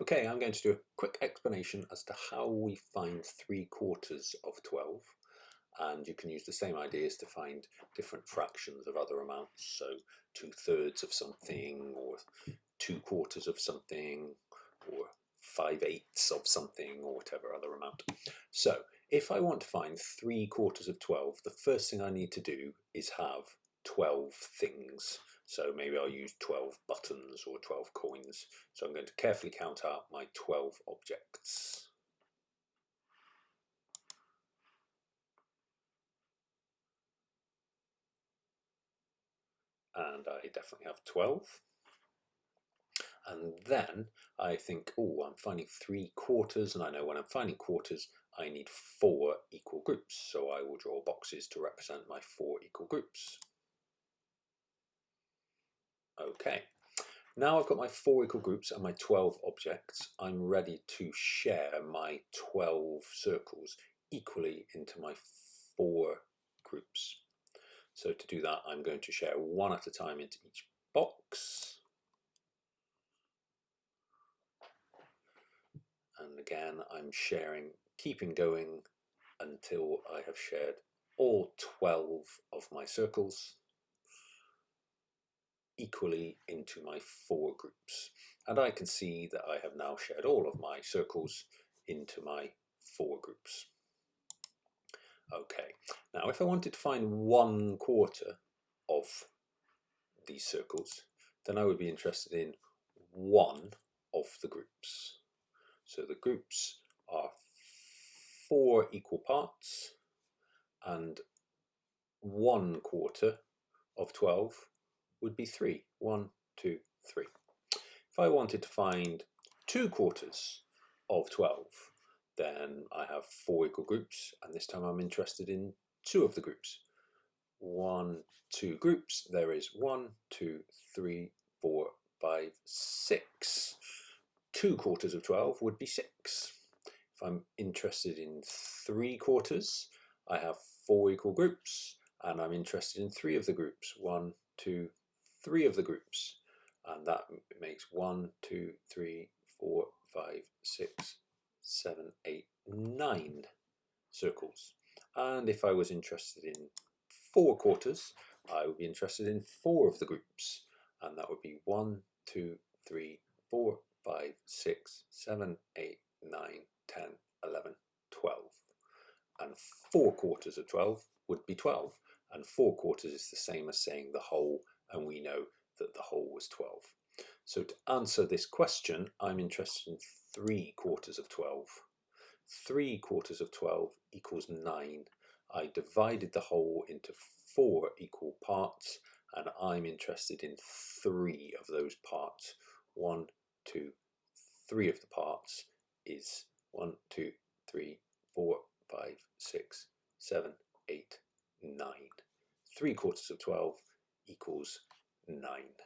Okay, I'm going to do a quick explanation as to how we find 3/4 of 12, and you can use the same ideas to find different fractions of other amounts, so 2/3 of something, or 2/4 of something, or 5/8 of something, or whatever other amount. So if I want to find 3/4 of 12, the first thing I need to do is have 12 things. So maybe I'll use 12 buttons or 12 coins. So I'm going to carefully count out my 12 objects. And I definitely have 12. And then I think, oh, I'm finding 3/4, and I know when I'm finding quarters, I need 4 equal groups. So I will draw boxes to represent my 4 equal groups. Okay, now I've got my 4 equal groups and my 12 objects. I'm ready to share my 12 circles equally into my 4 groups. So to do that, I'm going to share one at a time into each box. And again, I'm sharing, keeping going until I have shared all 12 of my circles equally into my 4 groups. And I can see that I have now shared all of my circles into my 4 groups. Okay, now if I wanted to find 1/4 of these circles, then I would be interested in one of the groups. So the groups are 4 equal parts, and 1/4 of 12 would be 3. 1, 2, 3. If I wanted to find 2/4 of 12, then I have 4 equal groups, and this time I'm interested in 2 of the groups. 1, 2 groups. There is 1, 2, 3, 4, 5, 6. 2/4 of 12 would be 6. If I'm interested in 3/4, I have 4 equal groups, and I'm interested in 3 of the groups. 1, 2, 3 of the groups, and that makes 1, 2, 3, 4, 5, 6, 7, 8, 9 circles. And if I was interested in 4/4, I would be interested in 4 of the groups, and that would be 1, 2, 3, 4, 5, 6, 7, 8, 9, 10, 11, 12. And 4/4 of 12 would be 12, and 4/4 is the same as saying the whole, and we know that the whole was 12. So to answer this question, I'm interested in 3/4 of 12. 3/4 of 12 equals 9. I divided the whole into 4 equal parts, and I'm interested in 3 of those parts. 1, 2, 3 of the parts is 1, 2, 3, 4, 5, 6, 7, 8, 9. 3/4 of 12 equals 9.